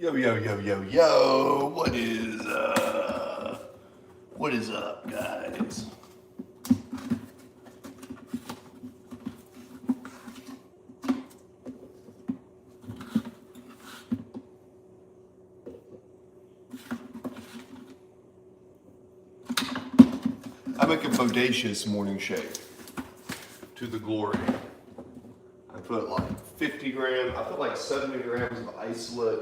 Yo, yo, yo, yo, yo, what is up, guys? I make a bodacious morning shake to the glory. I put like 50 grams, I put like 70 grams of isolate.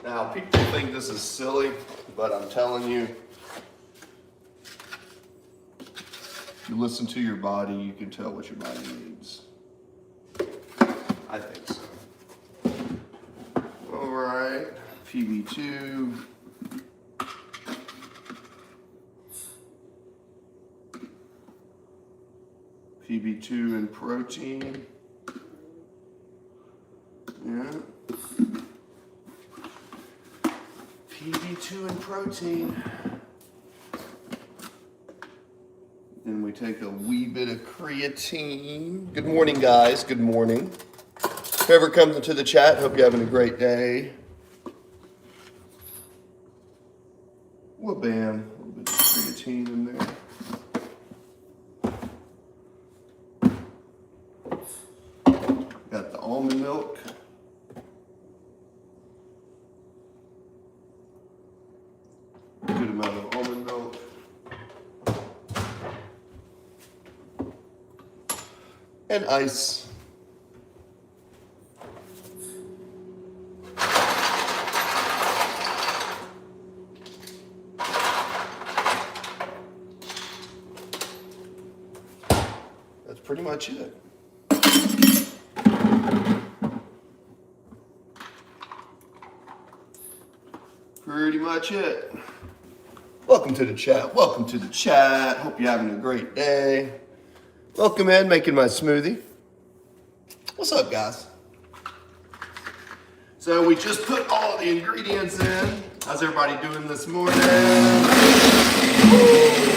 Now, people think this is silly, but I'm telling you, if you listen to your body, you can tell what your body needs. I think so. All right, PB2. PB2 and protein. Yeah. PB2 and protein. Then we take a wee bit of creatine. Good morning, guys. Good morning. Whoever comes into the chat, hope you're having a great day. Well, bam. A little bit of creatine in there. Got the almond milk. Good amount of almond milk. And ice. That's pretty much it. Pretty much it. Welcome to the chat. Welcome to the chat. Hope you're having a great day. Welcome in, making my smoothie. What's up, guys? So we just put all the ingredients in. How's everybody doing this morning? Woo!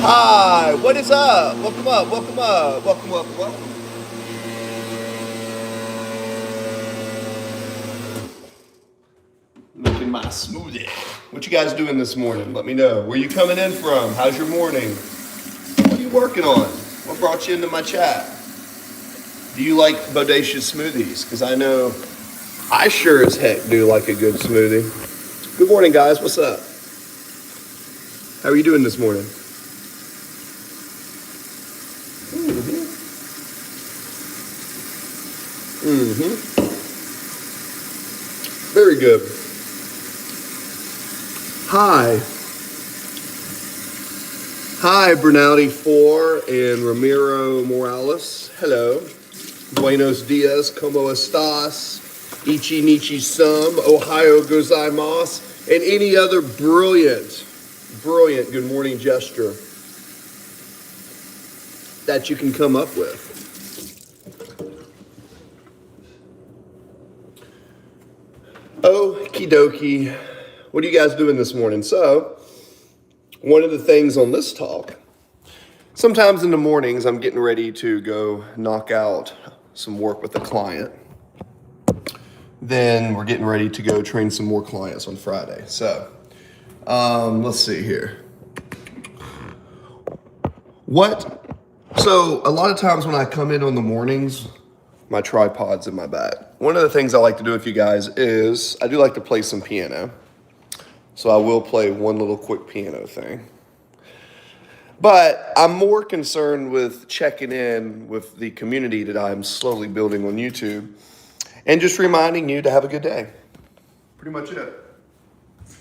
Hi, what is up? Welcome up, welcome up, welcome, welcome, welcome. Making my smoothie. What you guys doing this morning? Let me know. Where you coming in from? How's your morning? What are you working on? What brought you into my chat? Do you like bodacious smoothies? Because I know I sure as heck do like a good smoothie. Good morning, guys. What's up? How are you doing this morning? Very good. Hi. Hi, Bernaldi4 and Ramiro Morales. Hello. Buenos dias, como estas? Ichi nichi sum, Ohio gozaimasu, and any other brilliant good morning gesture that you can come up with. Okie dokie. What are you guys doing this morning? So, one of the things on this talk, sometimes in the mornings I'm getting ready to go knock out some work with a client. Then we're getting ready to go train some more clients on Friday. So, let's see here. So a lot of times when I come in on the mornings, my tripod's in my bag. One of the things I like to do with you guys is I do like to play some piano. So I will play one little quick piano thing. But I'm more concerned with checking in with the community that I'm slowly building on YouTube and just reminding you to have a good day. Pretty much it.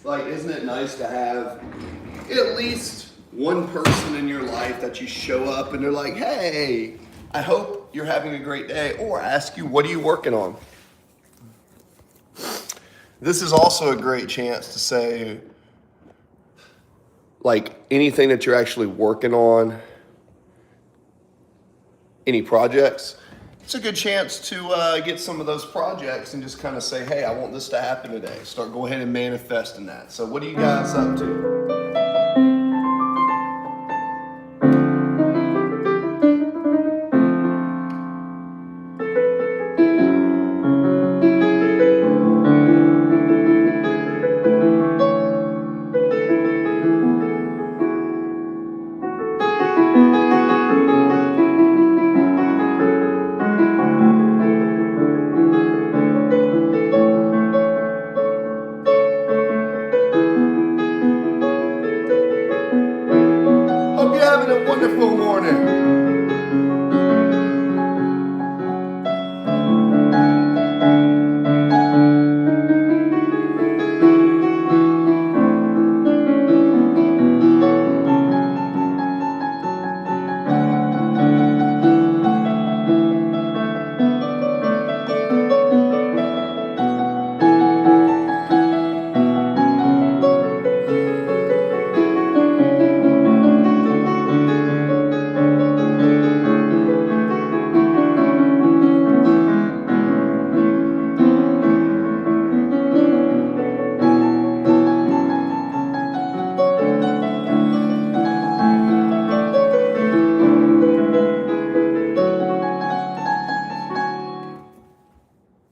Like, isn't it nice to have at least one person in your life that you show up and they're like, hey, I hope you're having a great day, or ask you, what are you working on? This is also a great chance to say, like, anything that you're actually working on, any projects, it's a good chance to get some of those projects and just kind of say, hey, I want this to happen today. Start go ahead and manifesting that. So what are you guys up to? Hope you're having a wonderful morning.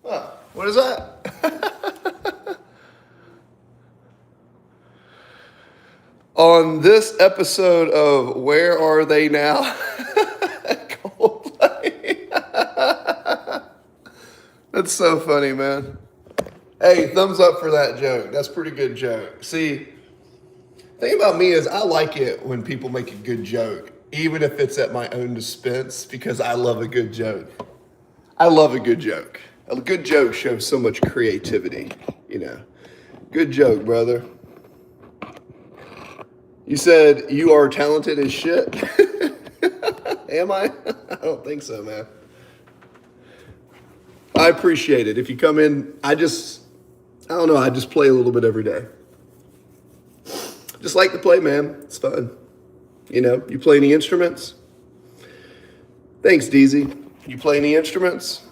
Huh, what is that? On this episode of Where Are They Now? Coldplay. That's so funny, man. Hey, thumbs up for that joke. That's a pretty good joke. See, the thing about me is I like it when people make a good joke, even if it's at my own expense, because I love a good joke. I love a good joke. A good joke shows so much creativity, you know. Good joke, brother. You said you are talented as shit? Am I? I don't think so, man. I appreciate it. If you come in, I don't know, I just play a little bit every day. Just like to play, man. It's fun. You know, you play any instruments? Thanks, DZ. You play any instruments?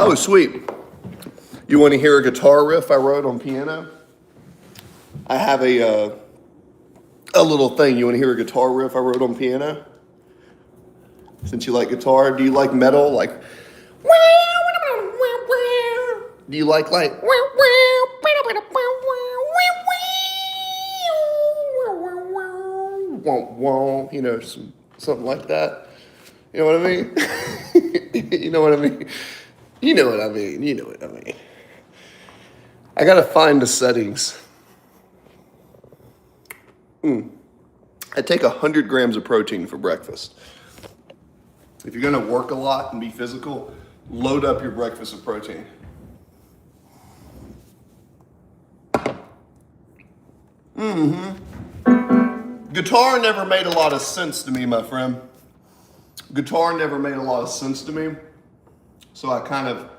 Oh, sweet. You want to hear a guitar riff I wrote on piano? I have a little thing. You want to hear a guitar riff I wrote on piano? Since you like guitar, do you like metal? Like, do you like you know, something like that? You know what I mean? You know what I mean? You know what I mean. You know what I mean. I gotta find the settings. I take 100 grams of protein for breakfast. If you're gonna work a lot and be physical, load up your breakfast with protein. Guitar never made a lot of sense to me, my friend. Guitar never made a lot of sense to me. So I kind of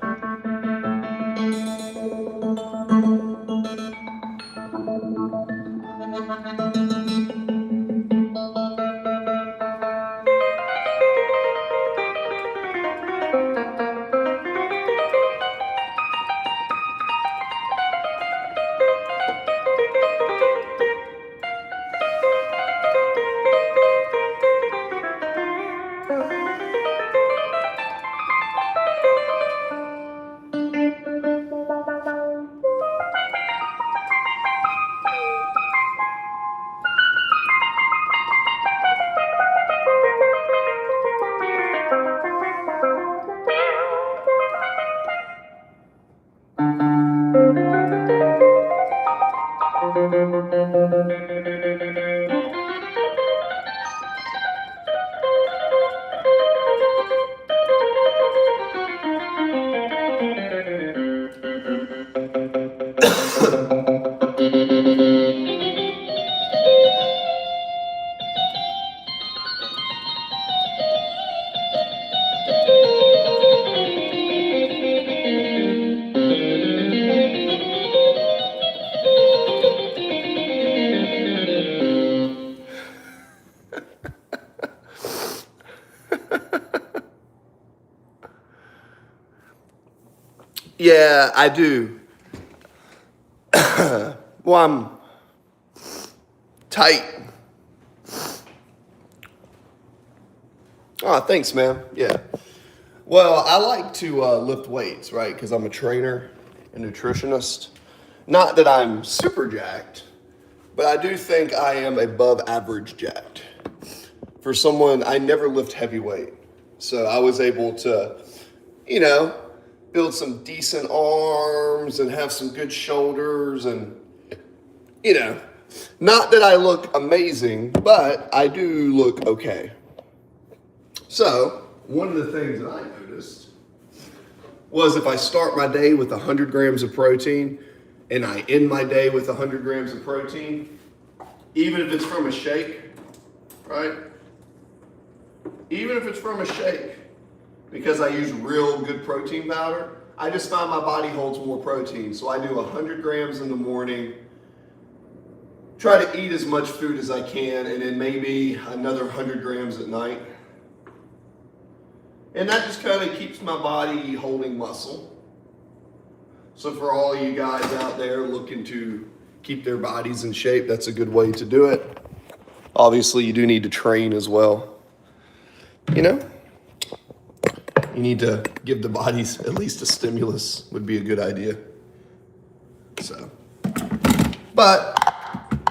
Yeah, I do. Well, I'm tight. Oh, thanks, man. Yeah. Well, I like to lift weights, right? Because I'm a trainer and nutritionist. Not that I'm super jacked, but I do think I am above average jacked. For someone, I never lift heavy weight. So I was able to, you know, build some decent arms and have some good shoulders and, you know, not that I look amazing, but I do look okay. So one of the things that I noticed was if I start my day with 100 grams of protein and I end my day with 100 grams of protein, even if it's from a shake, right? Even if it's from a shake, because I use real good protein powder, I just find my body holds more protein. So I do 100 grams in the morning, try to eat as much food as I can, and then maybe another 100 grams at night. And that just kind of keeps my body holding muscle. So for all you guys out there looking to keep their bodies in shape, that's a good way to do it. Obviously, you do need to train as well. You know, you need to give the bodies at least a stimulus would be a good idea. So, but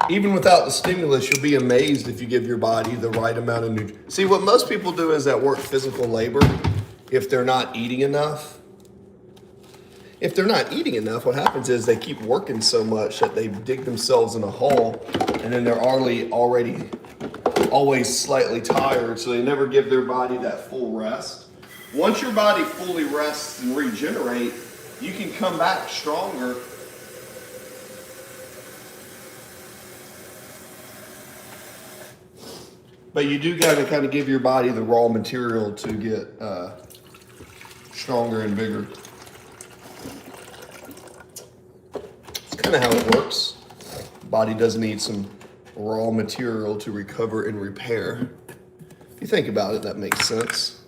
even without the stimulus, you'll be amazed if you give your body the right amount of nutrition. See, what most people do is that work physical labor, if they're not eating enough. If they're not eating enough, what happens is they keep working so much that they dig themselves in a hole, and then they're already always slightly tired, so they never give their body that full rest. Once your body fully rests and regenerate, you can come back stronger. But you do got to kind of give your body the raw material to get stronger and bigger. It's kind of how it works. The body does need some raw material to recover and repair. If you think about it, that makes sense.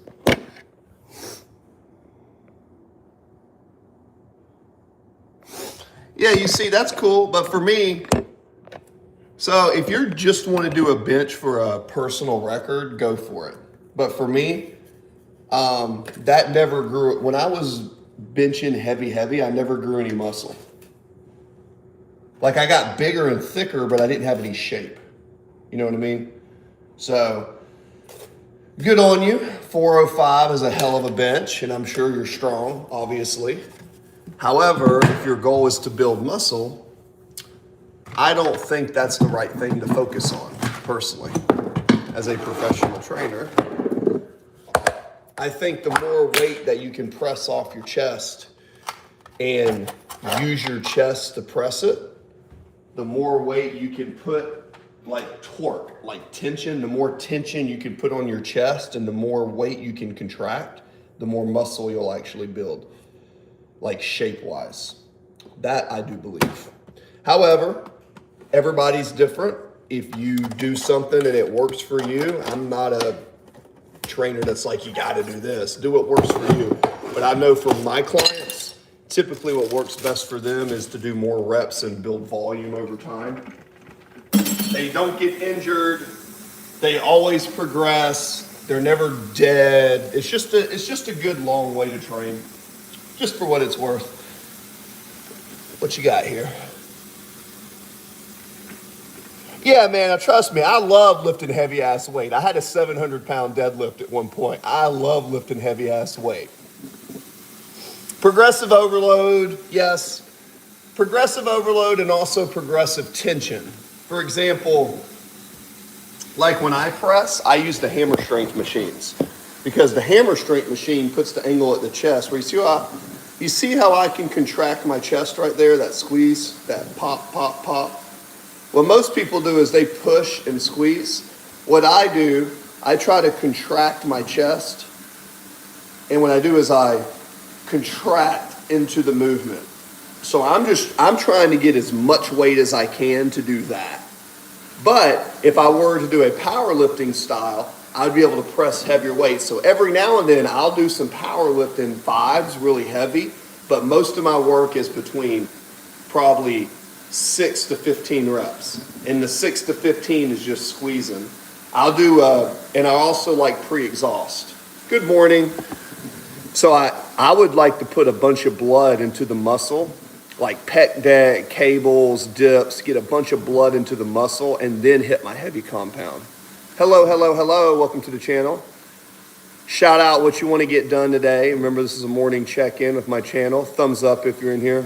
Yeah, you see, that's cool. But for me, so if you just want to do a bench for a personal record, go for it. But for me, that never grew. When I was benching heavy, I never grew any muscle. Like I got bigger and thicker, but I didn't have any shape. You know what I mean? So good on you. 405 is a hell of a bench, and I'm sure you're strong, obviously. However, if your goal is to build muscle, I don't think that's the right thing to focus on, personally, as a professional trainer. I think the more weight that you can press off your chest and use your chest to press it, the more weight you can put, like torque, like tension, the more tension you can put on your chest and the more weight you can contract, the more muscle you'll actually build, like shape-wise. That I do believe. However, everybody's different. If you do something and it works for you, I'm not a trainer that's like, you got to do this. Do what works for you. But I know for my clients, typically what works best for them is to do more reps and build volume over time. They don't get injured. They always progress. They're never dead. It's just a good long way to train, just for what it's worth. What you got here? Yeah, man, trust me, I love lifting heavy ass weight. I had a 700-pound deadlift at one point. I love lifting heavy ass weight. Progressive overload, yes. Progressive overload and also progressive tension. For example, like when I press, I use the hammer strength machines because the hammer strength machine puts the angle at the chest where you see how I can contract my chest right there, that squeeze, that pop, pop, pop. What most people do is they push and squeeze. What I do, I try to contract my chest. And what I do is I contract into the movement. So I'm trying to get as much weight as I can to do that. But if I were to do a powerlifting style, I'd be able to press heavier weights. So every now and then I'll do some powerlifting fives, really heavy, but most of my work is between probably 6 to 15 reps. And the 6 to 15 is just squeezing. I'll do, and I also like pre-exhaust. Good morning. So I would like to put a bunch of blood into the muscle, like pec deck, cables, dips, get a bunch of blood into the muscle, and then hit my heavy compound. Hello, hello, hello. Welcome to the channel. Shout out what you want to get done today. Remember, this is a morning check-in with my channel. Thumbs up if you're in here.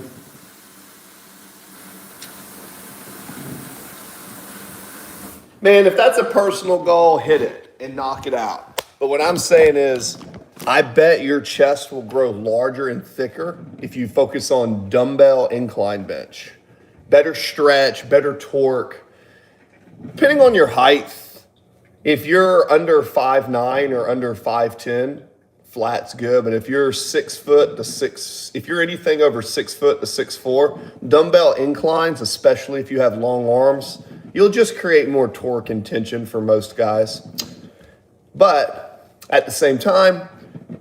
Man, if that's a personal goal, hit it and knock it out. But what I'm saying is, I bet your chest will grow larger and thicker if you focus on dumbbell incline bench. Better stretch, better torque. Depending on your height, if you're under 5'9" or under 5'10", flat's good. But if you're 6 foot to if you're anything over 6 foot to 6'4", dumbbell inclines, especially if you have long arms, you'll just create more torque and tension for most guys. But at the same time,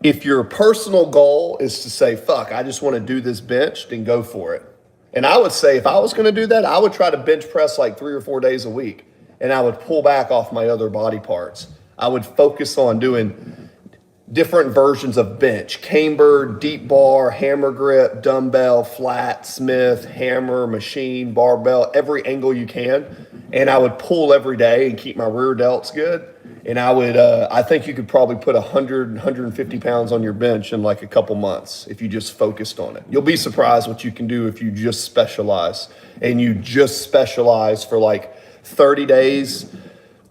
if your personal goal is to say, fuck, I just want to do this bench, then go for it. And I would say if I was going to do that, I would try to bench press like 3 or 4 days a week. And I would pull back off my other body parts. I would focus on doing different versions of bench: camber, deep bar, hammer grip, dumbbell, flat, Smith, hammer, machine, barbell, every angle you can. And I would pull every day and keep my rear delts good. And I would, I think you could probably put 100, 150 pounds on your bench in like a couple months if you just focused on it. You'll be surprised what you can do if you just specialize. And you just specialize for like 30 days,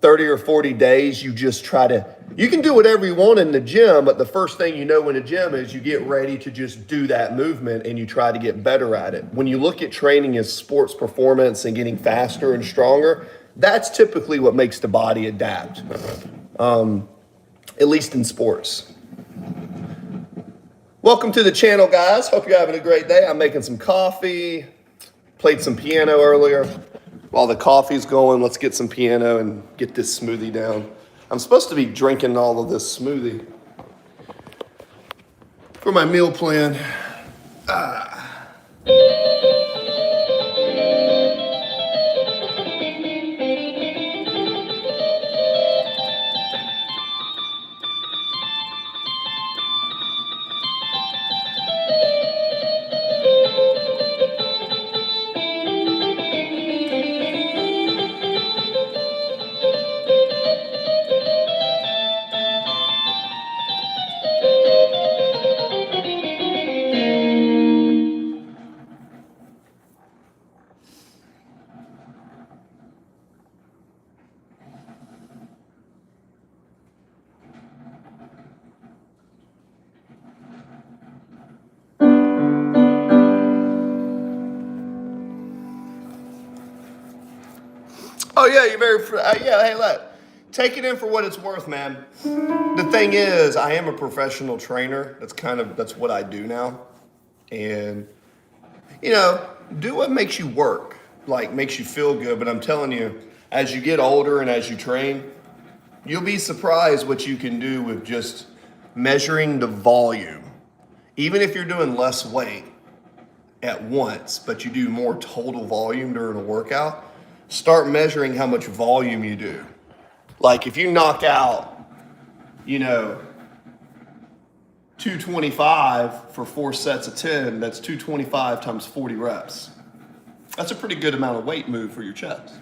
30 or 40 days, you just try to, you can do whatever you want in the gym, but the first thing you know in a gym is you get ready to just do that movement and you try to get better at it. When you look at training as sports performance and getting faster and stronger, that's typically what makes the body adapt, at least in sports. Welcome to the channel, guys. Hope you're having a great day. I'm making some coffee, played some piano earlier. While the coffee's going, let's get some piano and get this smoothie down. I'm supposed to be drinking all of this smoothie for my meal plan. Oh yeah, you're very, yeah, hey, look, take it in for what it's worth, man. The thing is, I am a professional trainer. That's what I do now. And, do what makes you work, like makes you feel good. But I'm telling you, as you get older and as you train, you'll be surprised what you can do with just measuring the volume. Even if you're doing less weight at once, but you do more total volume during a workout, start measuring how much volume you do. Like if you knock out, 225 for 4 sets of 10, that's 225 times 40 reps. That's a pretty good amount of weight move for your chest,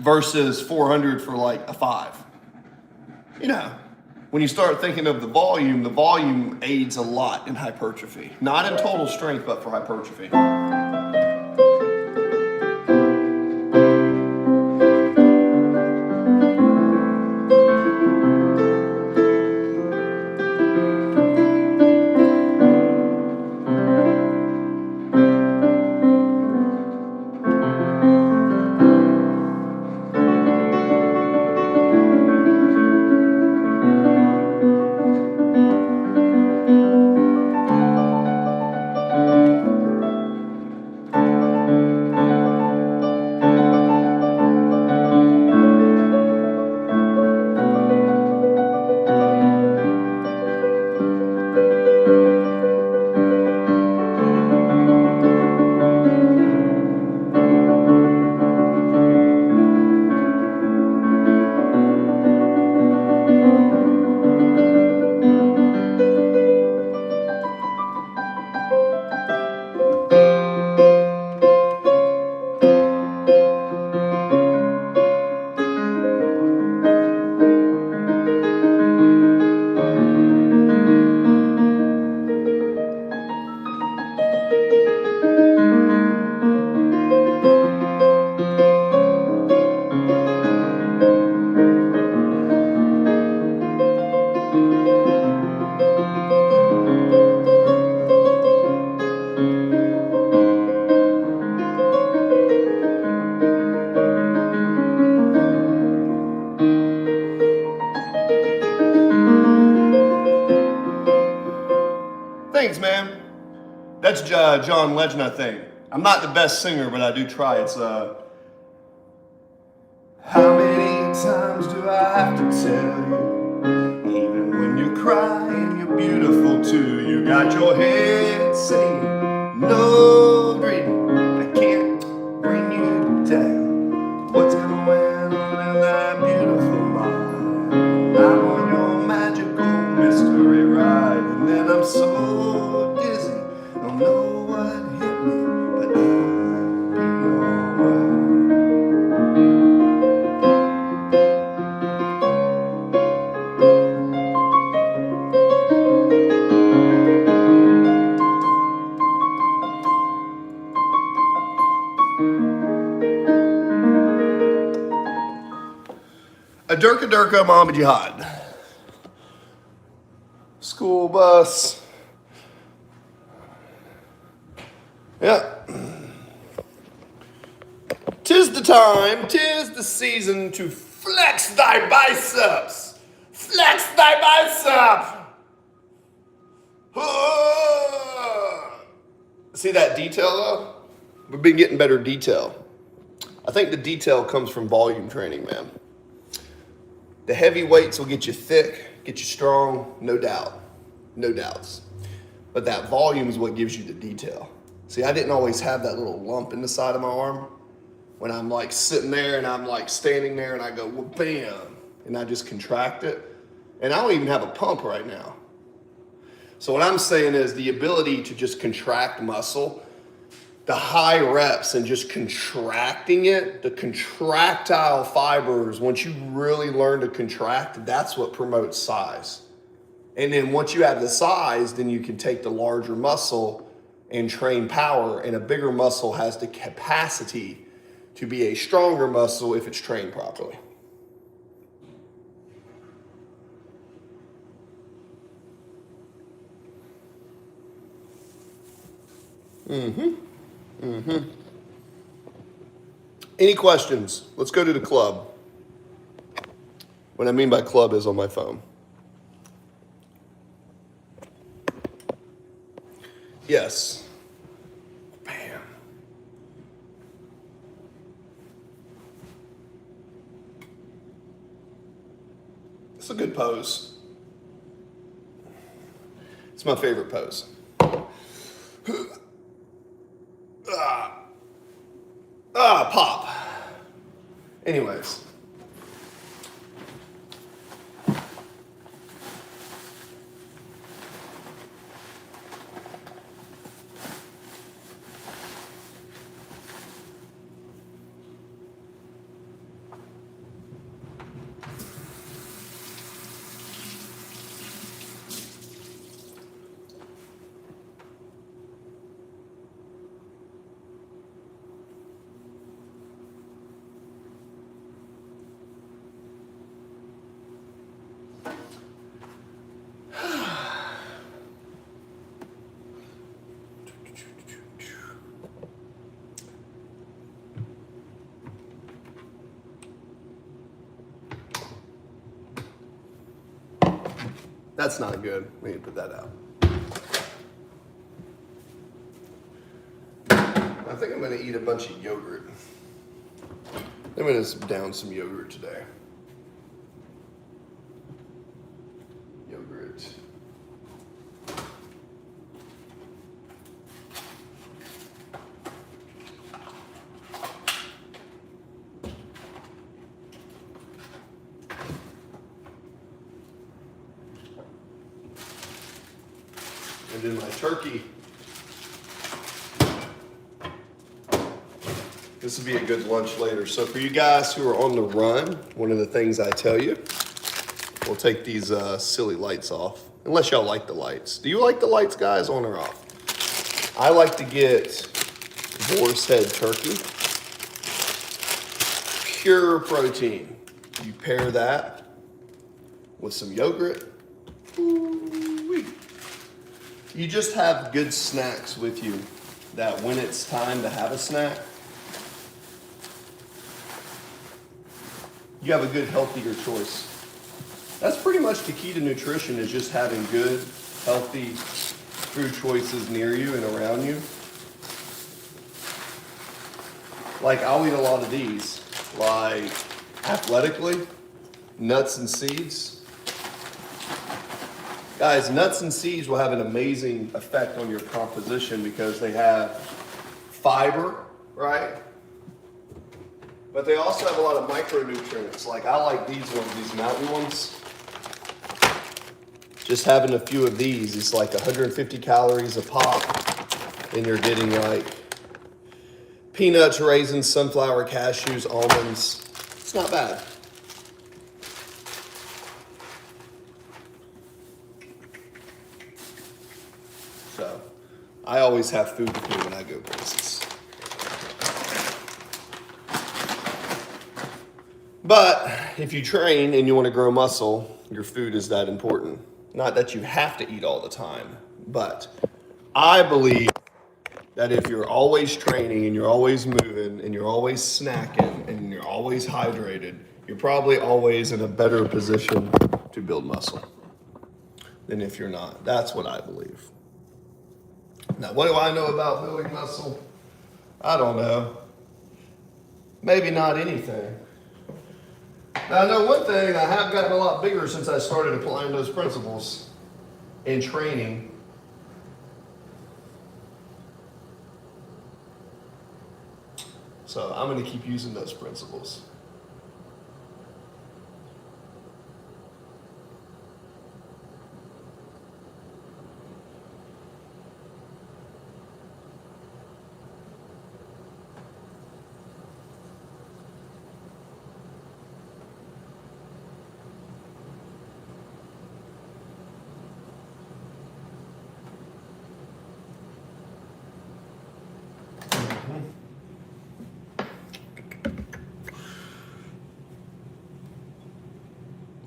versus 400 for like a 5. When you start thinking of the volume aids a lot in hypertrophy. Not in total strength, but for hypertrophy. Thanks, man. That's John Legend, I think. I'm not the best singer, but I do try. It's how many times do I have to tell you? Even when you're crying, you're beautiful too. You got your head singing, no dreaming. I can't bring you down. What's going on in that beautiful mind? I'm on your magical mystery ride, and then I'm so dizzy, don't know what hit me, but I'll be alright. A Durka Durka Mama Jihad. School bus. Yeah. Tis the time, tis the season to flex thy biceps. Flex thy bicep. See that detail though? We've been getting better detail. I think the detail comes from volume training, man. The heavy weights will get you thick, get you strong, no doubt. No doubts. But that volume is what gives you the detail. See, I didn't always have that little lump in the side of my arm. When I'm like sitting there and I'm like standing there and I go, well, bam, and I just contract it. And I don't even have a pump right now. So what I'm saying is the ability to just contract muscle, the high reps and just contracting it, the contractile fibers, once you really learn to contract, that's what promotes size. And then once you have the size, then you can take the larger muscle and train power, and a bigger muscle has the capacity to be a stronger muscle if it's trained properly. Any questions? Let's go to the club. What I mean by club is on my phone. Yes. Bam. It's a good pose. It's my favorite pose. Pop. Anyways. That's not good. We need to put that out. I think I'm going to eat a bunch of yogurt. I'm going to down some yogurt today. Yogurt. And then my turkey. This would be a good lunch later. So for you guys who are on the run, one of the things I tell you, we'll take these silly lights off. Unless y'all like the lights. Do you like the lights, guys, on or off? I like to get boar's head turkey. Pure protein. You pair that with some yogurt. Ooh-wee. You just have good snacks with you that when it's time to have a snack, you have a good, healthier choice. That's pretty much the key to nutrition, is just having good, healthy food choices near you and around you. Like, I'll eat a lot of these, like athletically, nuts and seeds. Guys, nuts and seeds will have an amazing effect on your composition because they have fiber, right? But they also have a lot of micronutrients. Like, I like these ones, these mountain ones. Just having a few of these, it's like 150 calories a pop. And you're getting like peanuts, raisins, sunflower, cashews, almonds. It's not bad. So, I always have food with me when I go places. But if you train and you want to grow muscle, your food is that important. Not that you have to eat all the time, but I believe that if you're always training and you're always moving and you're always snacking and you're always hydrated, you're probably always in a better position to build muscle than if you're not. That's what I believe. Now, what do I know about building muscle? I don't know. Maybe not anything. Now, I know one thing, I have gotten a lot bigger since I started applying those principles in training. So I'm going to keep using those principles.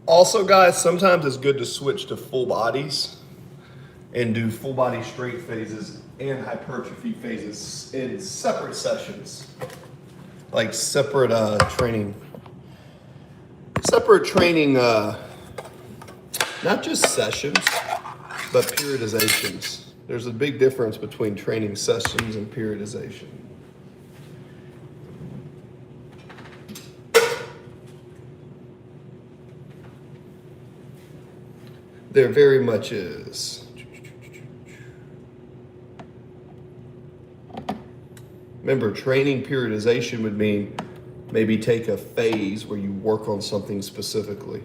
Also, guys, sometimes it's good to switch to full bodies and do full body strength phases and hypertrophy phases in separate sessions, like separate training, not just sessions, but periodizations. There's a big difference between training sessions and periodization. There very much is. Remember, training periodization would mean maybe take a phase where you work on something specifically.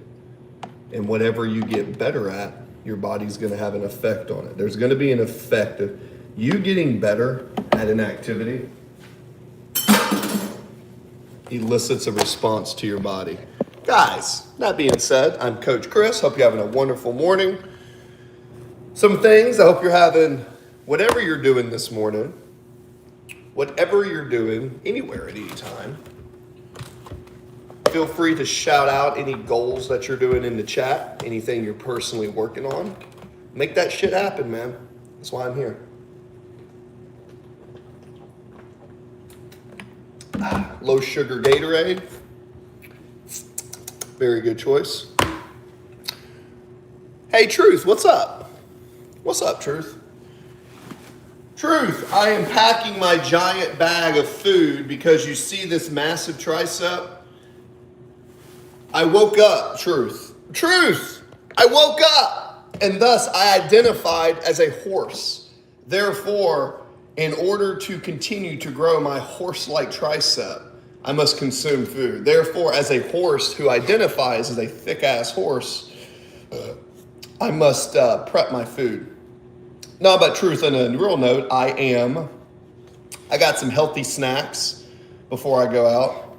And whatever you get better at, your body's going to have an effect on it. There's going to be an effect of you getting better at an activity elicits a response to your body. Guys, that being said, I'm Coach Chris. Hope you're having a wonderful morning. Some things, I hope you're having, whatever you're doing this morning, whatever you're doing, anywhere at any time, feel free to shout out any goals that you're doing in the chat, anything you're personally working on. Make that shit happen, man. That's why I'm here. Low sugar Gatorade. Very good choice. Hey, Truth, what's up? What's up, Truth? Truth, I am packing my giant bag of food because you see this massive tricep. I woke up, Truth. Truth, I woke up, and thus I identified as a horse. Therefore, in order to continue to grow my horse-like tricep, I must consume food. Therefore, as a horse who identifies as a thick-ass horse, I must prep my food. No, but Truth, on a real note, I got some healthy snacks before I go out.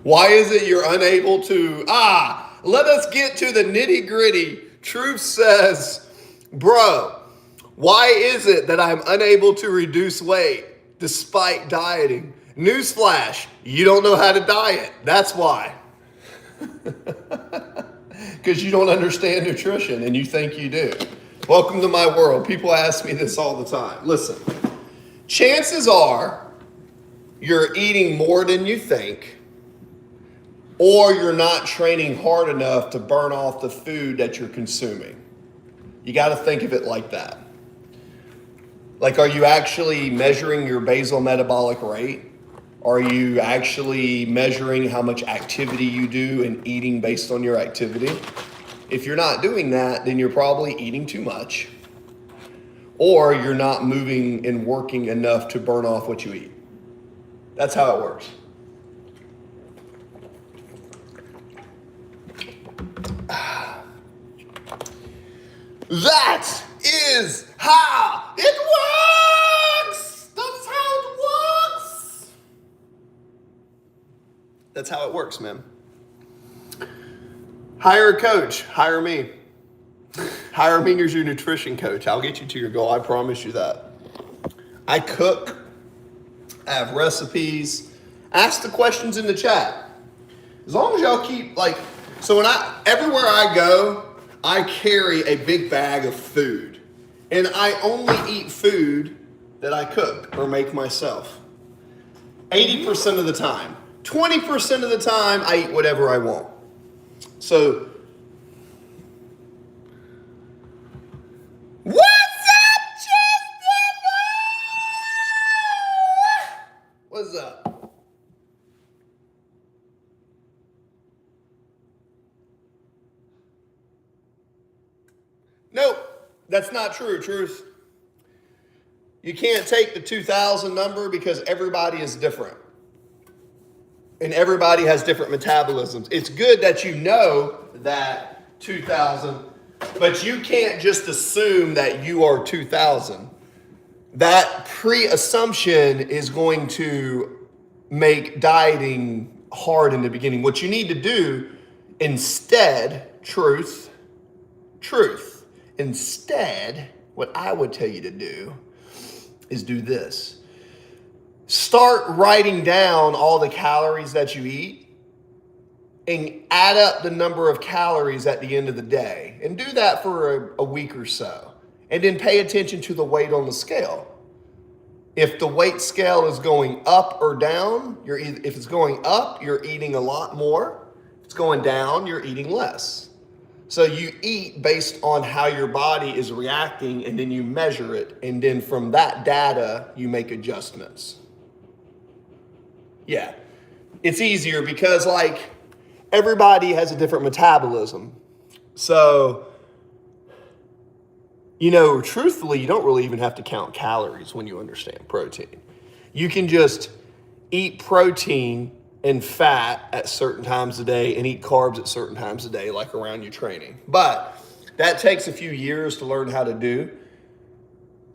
Why is it you're unable to, let us get to the nitty gritty. Truth says, bro, why is it that I'm unable to reduce weight despite dieting? Newsflash, you don't know how to diet. That's why. Because you don't understand nutrition and you think you do. Welcome to my world. People ask me this all the time. Listen, chances are you're eating more than you think, or you're not training hard enough to burn off the food that you're consuming. You got to think of it like that. Like, are you actually measuring your basal metabolic rate? Are you actually measuring how much activity you do and eating based on your activity? If you're not doing that, then you're probably eating too much, or you're not moving and working enough to burn off what you eat. That's how it works. That is how it works. That's how it works. That's how it works, man. Hire a coach. Hire me. Hire me as your nutrition coach. I'll get you to your goal. I promise you that. I cook. I have recipes. Ask the questions in the chat. As long as y'all keep so everywhere I go, I carry a big bag of food. And I only eat food that I cook or make myself. 80% of the time. 20% of the time, I eat whatever I want. So, what's up, Justin? What's up? Nope, that's not true, Truth. You can't take the 2,000 number because everybody is different. And everybody has different metabolisms. It's good that you know that 2,000, but you can't just assume that you are 2,000. That pre-assumption is going to make dieting hard in the beginning. What you need to do instead, instead, what I would tell you to do is do this. Start writing down all the calories that you eat and add up the number of calories at the end of the day. And do that for a week or so. And then pay attention to the weight on the scale. If the weight scale is going up or down, if it's going up, you're eating a lot more. If it's going down, you're eating less. So you eat based on how your body is reacting, and then you measure it. And then from that data, you make adjustments. Yeah, it's easier because everybody has a different metabolism. So, truthfully, you don't really even have to count calories when you understand protein. You can just eat protein and fat at certain times a day and eat carbs at certain times a day, like around your training. But that takes a few years to learn how to do.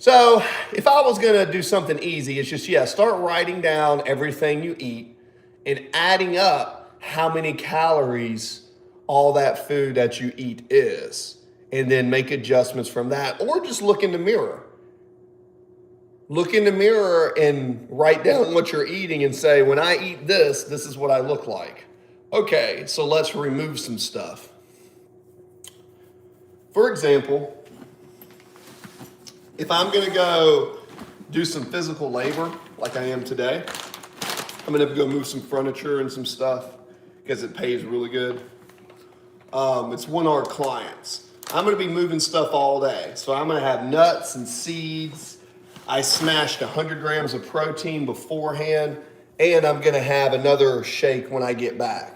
So if I was gonna do something easy, it's just, start writing down everything you eat and adding up how many calories all that food that you eat is, and then make adjustments from that, or just look in the mirror. Look in the mirror and write down what you're eating and say, when I eat this, this is what I look like. Okay, so let's remove some stuff. For example, if I'm gonna go do some physical labor like I am today, I'm gonna go move some furniture and some stuff because it pays really good. It's 1-hour clients. I'm gonna be moving stuff all day. So I'm gonna have nuts and seeds. I smashed 100 grams of protein beforehand, and I'm gonna have another shake when I get back.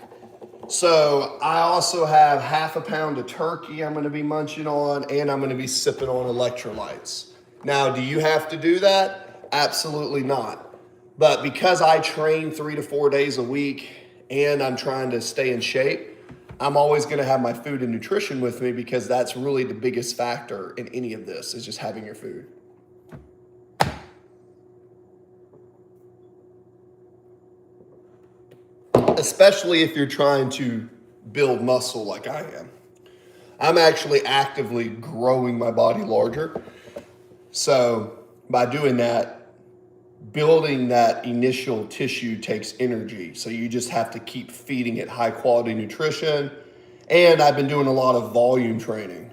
So I also have half a pound of turkey I'm gonna be munching on, and I'm gonna be sipping on electrolytes. Now, do you have to do that? Absolutely not. But because I train 3 to 4 days a week and I'm trying to stay in shape, I'm always gonna have my food and nutrition with me, because that's really the biggest factor in any of this, is just having your food. Especially if you're trying to build muscle like I am. I'm actually actively growing my body larger. So by doing that, building that initial tissue takes energy. So you just have to keep feeding it high quality nutrition. And I've been doing a lot of volume training.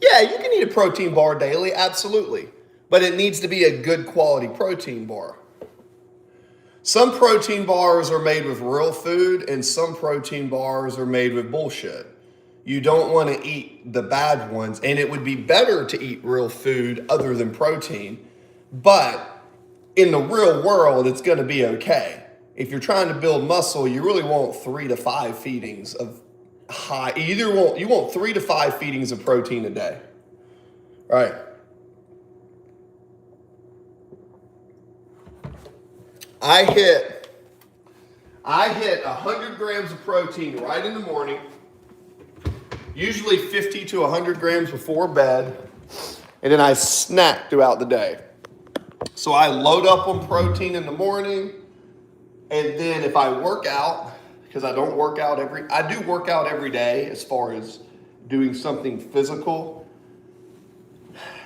Yeah, you can eat a protein bar daily, absolutely. But it needs to be a good quality protein bar. Some protein bars are made with real food, and some protein bars are made with bullshit. You don't want to eat the bad ones, and it would be better to eat real food other than protein. But in the real world, it's going to be okay. If you're trying to build muscle, you really want 3 to 5 feedings of high. You want 3 to 5 feedings of protein a day, right? I hit 100 grams of protein right in the morning, usually 50 to 100 grams before bed, and then I snack throughout the day. So I load up on protein in the morning, and then if I work out, because I do work out every day as far as doing something physical,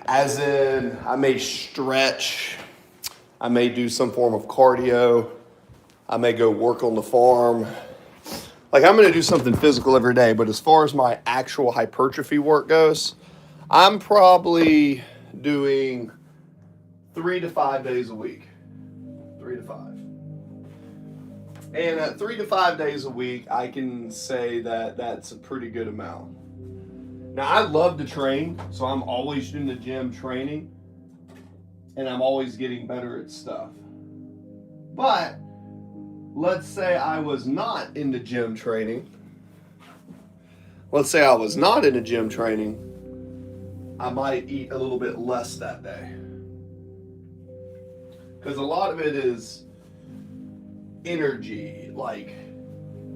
as in I may stretch, I may do some form of cardio. I may go work on the farm. Like, I'm going to do something physical every day, but as far as my actual hypertrophy work goes, I'm probably doing 3 to 5 days a week. 3 to 5. And at 3 to 5 days a week, I can say that that's a pretty good amount. Now, I love to train, so I'm always in the gym training. And I'm always getting better at stuff. But let's say I was not in the gym training. I might eat a little bit less that day. Because a lot of it is energy. Like,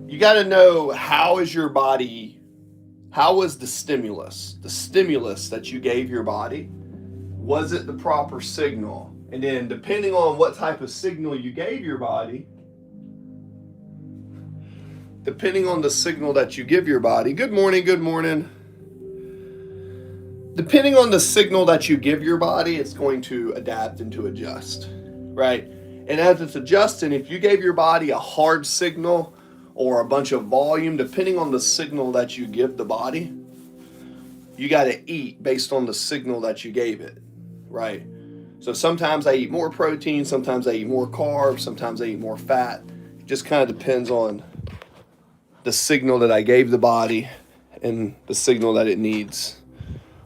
you got to know how is the stimulus? The stimulus that you gave your body. Was it the proper signal? And then depending on what type of signal you gave your body, depending on the signal that you give your body, good morning. Depending on the signal that you give your body, it's going to adapt and to adjust, right? And as it's adjusting, if you gave your body a hard signal or a bunch of volume, depending on the signal that you give the body, you got to eat based on the signal that you gave it. Right. So sometimes I eat more protein, sometimes I eat more carbs, sometimes I eat more fat. It just kind of depends on the signal that I gave the body and the signal that it needs.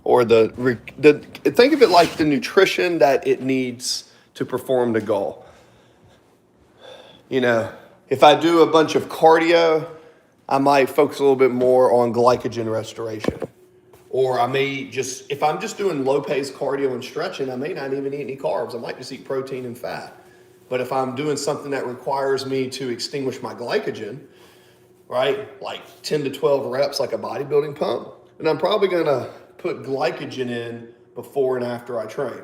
Or think of it like the nutrition that it needs to perform the goal. You know, if I do a bunch of cardio, I might focus a little bit more on glycogen restoration. Or I may if I'm just doing low pace cardio and stretching, I may not even eat any carbs. I might just eat protein and fat. But if I'm doing something that requires me to extinguish my glycogen, right, like 10 to 12 reps like a bodybuilding pump, then I'm probably going to put glycogen in before and after I train.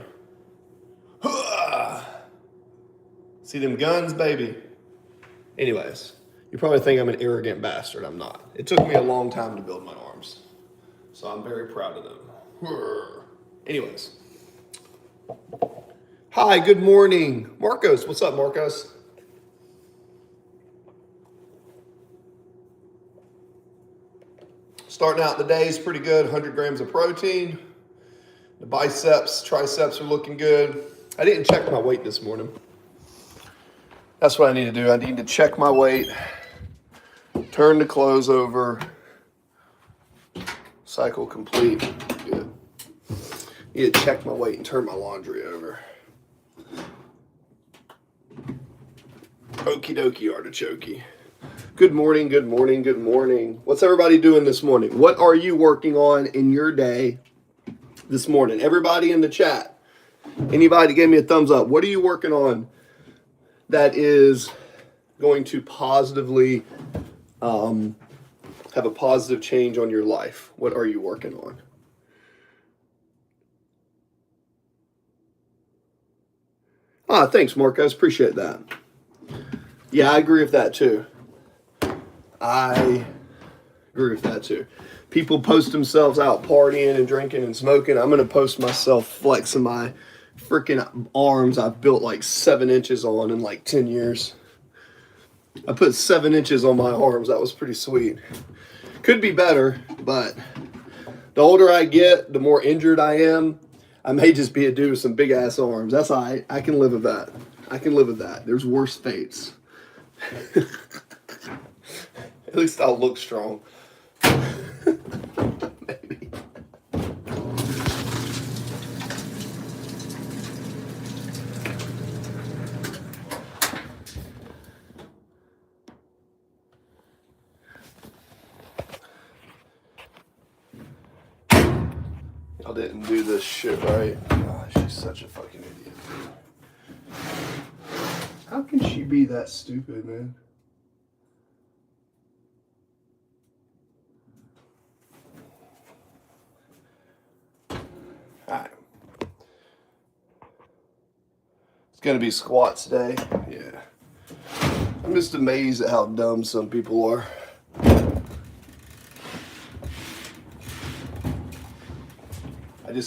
See them guns, baby? Anyways, you probably think I'm an arrogant bastard. I'm not. It took me a long time to build my arms. So I'm very proud of them. Anyways. Hi, good morning. Marcos, what's up, Marcos? Starting out the day is pretty good, 100 grams of protein. The biceps, triceps are looking good. I didn't check my weight this morning. That's what I need to do. I need to check my weight, turn the clothes over. Cycle complete. Good. Need to check my weight and turn my laundry over. Okie dokie artichoke. Good morning. What's everybody doing this morning? What are you working on in your day this morning? Everybody in the chat. Anybody gave me a thumbs up. What are you working on that is going to positively have a positive change on your life? What are you working on? Thanks, Marcos. Appreciate that. Yeah, I agree with that too. People post themselves out partying and drinking and smoking. I'm going to post myself flexing my freaking arms I've built like 7 inches on in like 10 years. I put 7 inches on my arms. That was pretty sweet. Could be better, but the older I get, the more injured I am. I may just be a dude with some big ass arms. That's all right. I can live with that. I can live with that. There's worse fates. At least I'll look strong. Maybe. I didn't do this shit right. Oh, she's such a fucking idiot. How can she be that stupid, man? Alright. It's gonna be squats day. Yeah. I'm just amazed at how dumb some people are.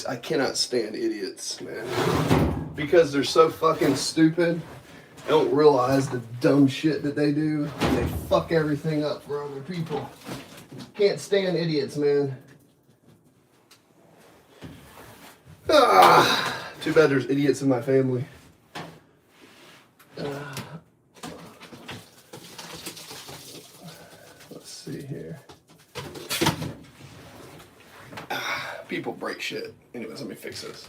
I cannot stand idiots, man. Because they're so fucking stupid, they don't realize the dumb shit that they do, and they fuck everything up for other people. Can't stand idiots, man. Too bad there's idiots in my family. Let's see here. People break shit. Anyways, let me fix this.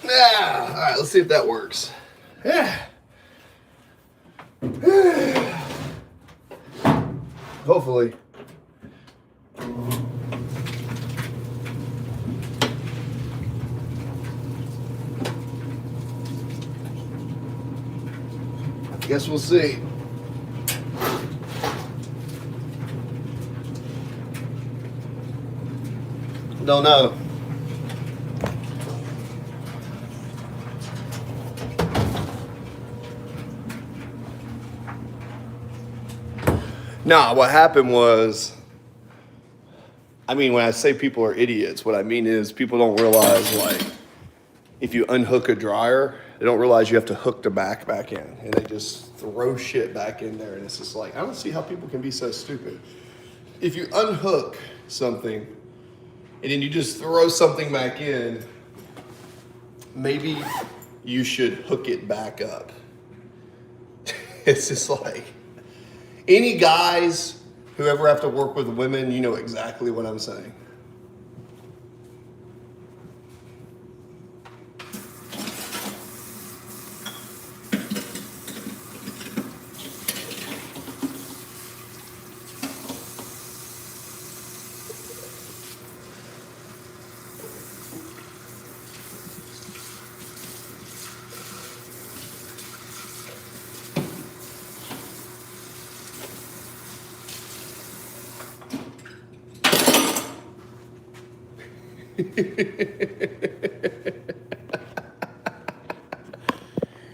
All right, let's see if that works. Hopefully. Guess we'll see. Don't know. Nah, what happened was, I mean, when I say people are idiots, what I mean is people don't realize, like, if you unhook a dryer, they don't realize you have to hook the back in. And they just throw shit back in there. And it's just like, I don't see how people can be so stupid. If you unhook something and then you just throw something back in, maybe you should hook it back up. It's just like, any guys who ever have to work with women, you know exactly what I'm saying.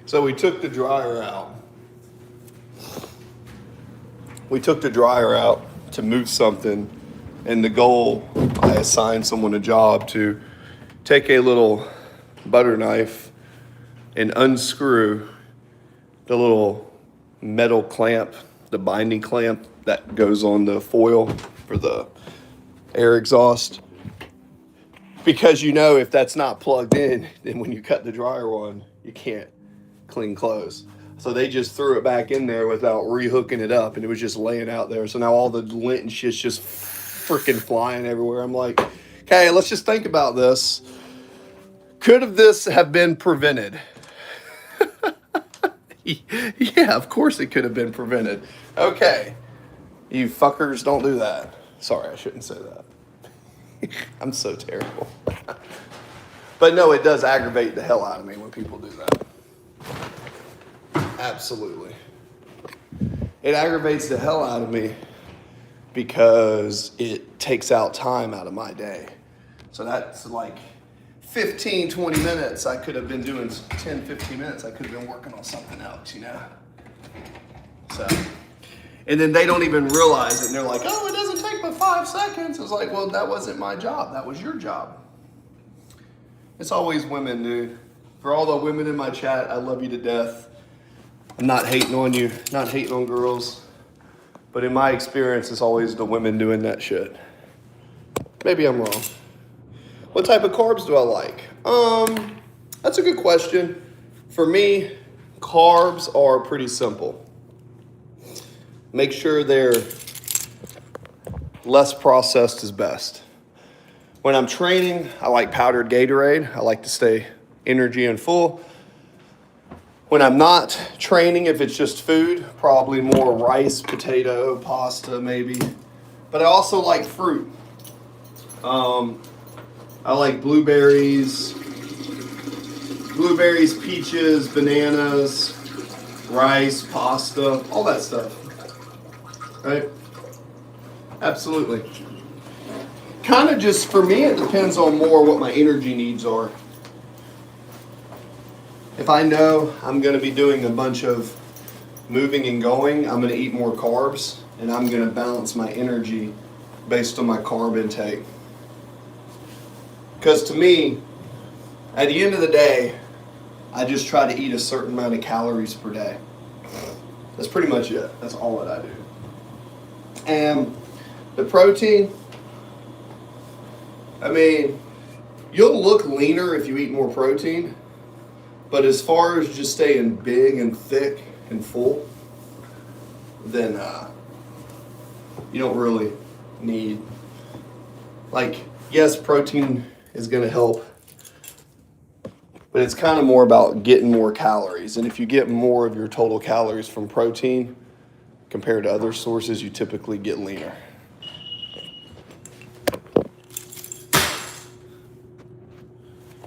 So we took the dryer out. We took the dryer out to move something, and the goal, I assigned someone a job to take a little butter knife and unscrew the little metal clamp, the binding clamp that goes on the foil for the air exhaust. Because you know if that's not plugged in, then when you cut the dryer on, you can't clean clothes. So they just threw it back in there without rehooking it up, and it was just laying out there. So now all the lint and shit's just freaking flying everywhere. I'm like, okay, let's just think about this. Could have this have been prevented? Yeah, of course it could have been prevented. Okay, you fuckers don't do that. Sorry, I shouldn't say that. I'm so terrible. But no, it does aggravate the hell out of me when people do that. Absolutely. It aggravates the hell out of me because it takes out time out of my day. So that's like 15, 20 minutes. I could have been doing 10, 15 minutes. I could have been working on something else, you know? So, and then they don't even realize it. And they're like, oh, it doesn't take but 5 seconds. It's like, well, that wasn't my job. That was your job. It's always women, dude. For all the women in my chat, I love you to death. I'm not hating on you, not hating on girls. But in my experience, it's always the women doing that shit. Maybe I'm wrong. What type of carbs do I like? That's a good question. For me, carbs are pretty simple. Make sure they're less processed is best. When I'm training, I like powdered Gatorade. I like to stay energy and full. When I'm not training, if it's just food, probably more rice, potato, pasta, maybe. But I also like fruit. I like blueberries, peaches, bananas, rice, pasta, all that stuff. Right? Absolutely. Kind of just, for me, it depends on more what my energy needs are. If I know I'm going to be doing a bunch of moving and going, I'm going to eat more carbs, and I'm going to balance my energy based on my carb intake. Because to me, at the end of the day, I just try to eat a certain amount of calories per day. That's pretty much it. That's all that I do. And the protein, I mean, you'll look leaner if you eat more protein. But as far as just staying big and thick and full, then you don't really need, like, yes, protein is going to help, but it's kind of more about getting more calories. And if you get more of your total calories from protein compared to other sources, you typically get leaner.